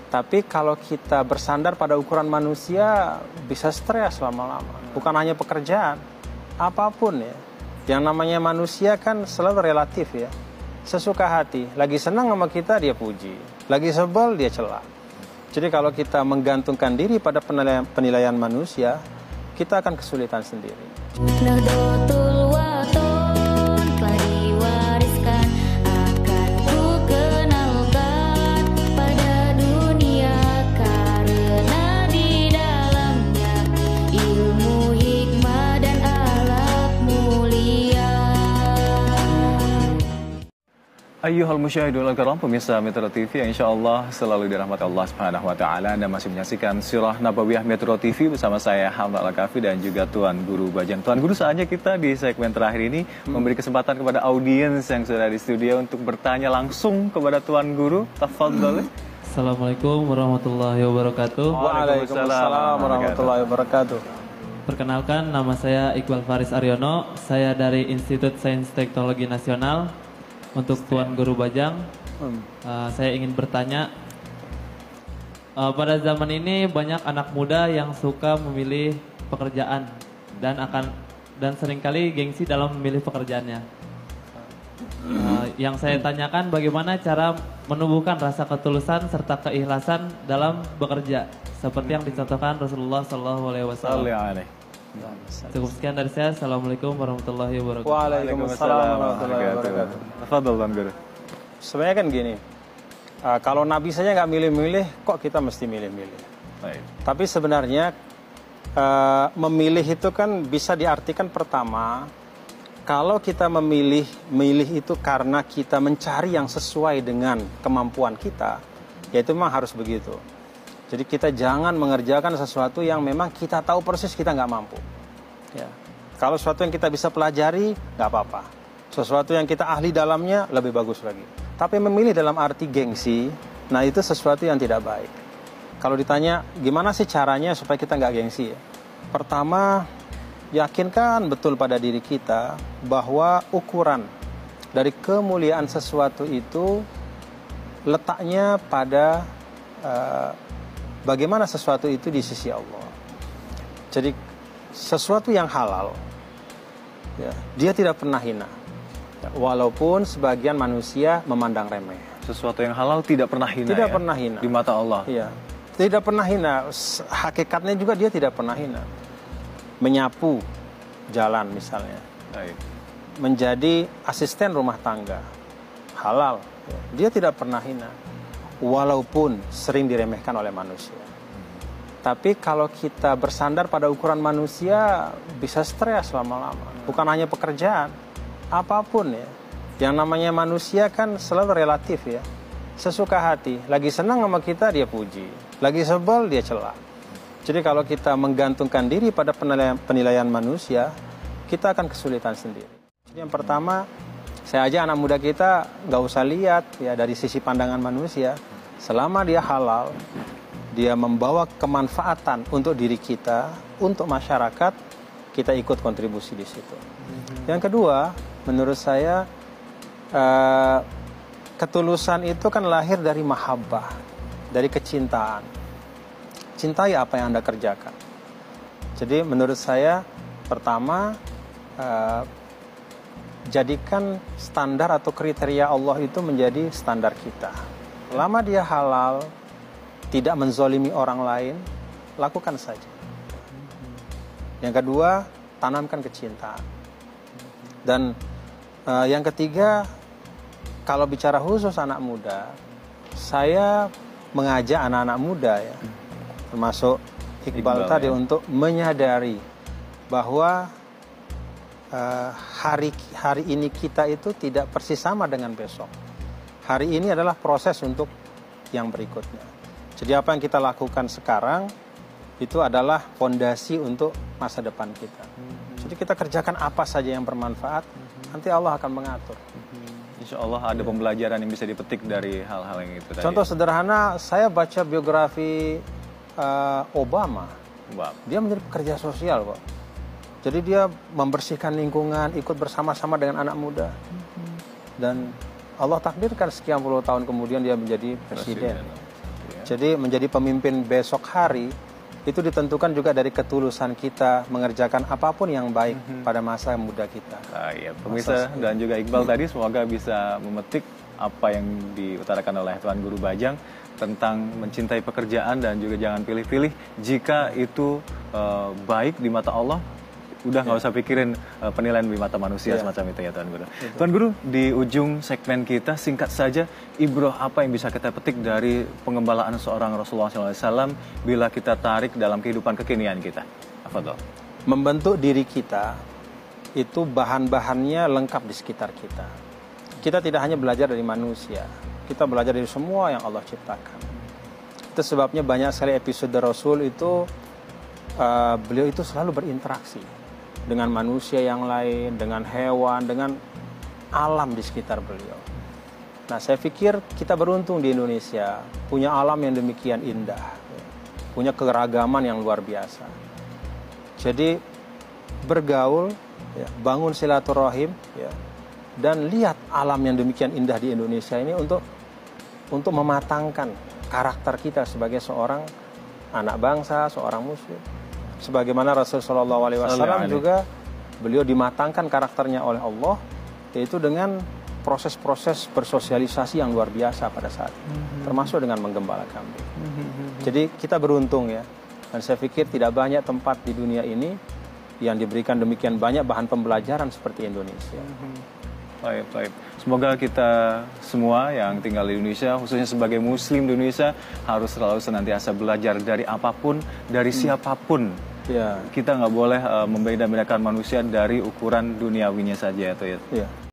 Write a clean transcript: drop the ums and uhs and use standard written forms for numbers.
Tapi kalau kita bersandar pada ukuran manusia, bisa stres lama-lama. Bukan hanya pekerjaan, apapun ya. Yang namanya manusia kan selalu relatif ya. Sesuka hati, lagi senang sama kita dia puji, lagi sebel dia cela. Jadi kalau kita menggantungkan diri pada penilaian manusia, kita akan kesulitan sendiri. Nahdlatul Wathon telah diwariskan, akan ku kenalkan pada dunia, karena di dalamnya ilmu, hikmah, dan akhlak mulia. Ayyuhal musyahidul karam, pemirsa Metro TV yang insyaallah selalu dirahmati Allah Subhanahu wa taala. Anda masih menyaksikan Sirah Nabawiyah Metro TV bersama saya Hamzah Al-Kafi dan juga Tuan Guru Bajang. Tuan Guru, saatnya kita di segmen terakhir ini memberi kesempatan kepada audiens yang sudah di studio untuk bertanya langsung kepada Tuan Guru. Tafadhol. Assalamualaikum warahmatullahi wabarakatuh. Waalaikumsalam warahmatullahi wabarakatuh. Perkenalkan, nama saya Iqbal Faris Aryono. Saya dari Institut Sains Teknologi Nasional. Untuk Tuan Guru Bajang, saya ingin bertanya, pada zaman ini banyak anak muda yang suka memilih pekerjaan dan seringkali gengsi dalam memilih pekerjaannya. Yang saya tanyakan, bagaimana cara menumbuhkan rasa ketulusan serta keikhlasan dalam bekerja, seperti yang dicontohkan Rasulullah SAW. Cukup sekian dari saya. Assalamualaikum warahmatullahi wabarakatuh. Waalaikumsalam warahmatullahi wabarakatuh. Tafadhol, Tuan Guru. Sebenarnya kan gini, kalau Nabi saja nggak milih-milih, kok kita mesti milih-milih? Baik. Tapi sebenarnya memilih itu kan bisa diartikan pertama, kalau kita memilih itu karena kita mencari yang sesuai dengan kemampuan kita, ya itu memang harus begitu. Jadi kita jangan mengerjakan sesuatu yang memang kita tahu persis kita nggak mampu. Ya. Kalau sesuatu yang kita bisa pelajari, nggak apa-apa. Sesuatu yang kita ahli dalamnya, lebih bagus lagi. Tapi memilih dalam arti gengsi, nah itu sesuatu yang tidak baik. Kalau ditanya, gimana sih caranya supaya kita nggak gengsi? Ya? Pertama, yakinkan betul pada diri kita bahwa ukuran dari kemuliaan sesuatu itu letaknya pada bagaimana sesuatu itu di sisi Allah. Jadi sesuatu yang halal, ya, dia tidak pernah hina. Walaupun sebagian manusia memandang remeh. Sesuatu yang halal tidak pernah hina. Tidak ya? pernah hina. Di mata Allah. Iya. Tidak pernah hina. Hakikatnya juga dia tidak pernah hina. Menyapu jalan misalnya. Baik. Menjadi asisten rumah tangga. Halal. Dia tidak pernah hina. Walaupun sering diremehkan oleh manusia. Tapi kalau kita bersandar pada ukuran manusia, bisa stres lama-lama. Bukan hanya pekerjaan, apapun ya. Yang namanya manusia kan selalu relatif ya. Sesuka hati, lagi senang sama kita dia puji, lagi sebel dia cela. Jadi kalau kita menggantungkan diri pada penilaian manusia, kita akan kesulitan sendiri. Jadi yang pertama, saya aja anak muda kita nggak usah lihat ya dari sisi pandangan manusia. Selama dia halal, dia membawa kemanfaatan untuk diri kita, untuk masyarakat, kita ikut kontribusi di situ. Yang kedua, menurut saya ketulusan itu kan lahir dari mahabbah, dari kecintaan. Cintai apa yang Anda kerjakan. Jadi menurut saya, pertama, jadikan standar atau kriteria Allah itu menjadi standar kita. Selama dia halal, tidak menzolimi orang lain, lakukan saja. Yang kedua, tanamkan kecintaan. Dan yang ketiga, kalau bicara khusus anak muda, saya mengajak anak-anak muda ya, termasuk Iqbal tadi, untuk menyadari bahwa hari ini kita itu tidak persis sama dengan besok. Hari ini adalah proses untuk yang berikutnya. Jadi apa yang kita lakukan sekarang itu adalah fondasi untuk masa depan kita. Jadi kita kerjakan apa saja yang bermanfaat, nanti Allah akan mengatur. Insya Allah ada pembelajaran yang bisa dipetik dari hal-hal yang itu tadi. Contoh sederhana, saya baca biografi Obama. Dia menjadi pekerja sosial kok. Jadi dia membersihkan lingkungan, ikut bersama-sama dengan anak muda. Dan Allah takdirkan sekian puluh tahun kemudian dia menjadi presiden. Jadi menjadi pemimpin besok hari itu ditentukan juga dari ketulusan kita mengerjakan apapun yang baik pada masa muda kita. Ya, pemirsa dan juga Iqbal tadi semoga bisa memetik apa yang diutarakan oleh Tuan Guru Bajang tentang mencintai pekerjaan dan juga jangan pilih-pilih. Jika itu baik di mata Allah, udah nggak usah pikirin penilaian di mata manusia semacam itu ya Tuan Guru. Tuan Guru, di ujung segmen kita singkat saja, ibroh apa yang bisa kita petik dari pengembalaan seorang Rasulullah SAW bila kita tarik dalam kehidupan kekinian kita? Afadhal. Membentuk diri kita itu bahan-bahannya lengkap di sekitar kita. Kita tidak hanya belajar dari manusia, kita belajar dari semua yang Allah ciptakan. Itu sebabnya banyak sekali episode Rasul itu beliau itu selalu berinteraksi dengan manusia yang lain, dengan hewan, dengan alam di sekitar beliau. Nah, saya pikir kita beruntung di Indonesia, punya alam yang demikian indah, punya keragaman yang luar biasa. Jadi, bergaul, bangun silaturahim, dan lihat alam yang demikian indah di Indonesia ini untuk mematangkan karakter kita sebagai seorang anak bangsa, seorang muslim. Sebagaimana Rasulullah SAW juga beliau dimatangkan karakternya oleh Allah, yaitu dengan proses-proses bersosialisasi yang luar biasa pada saat itu, termasuk dengan menggembala kambing. Jadi kita beruntung ya, dan saya pikir tidak banyak tempat di dunia ini yang diberikan demikian banyak bahan pembelajaran seperti Indonesia. Baik. Semoga kita semua yang tinggal di Indonesia, khususnya sebagai Muslim di Indonesia, harus selalu senantiasa belajar dari apapun, dari siapapun. Kita nggak boleh membeda-bedakan manusia dari ukuran duniawinya saja, itu ya.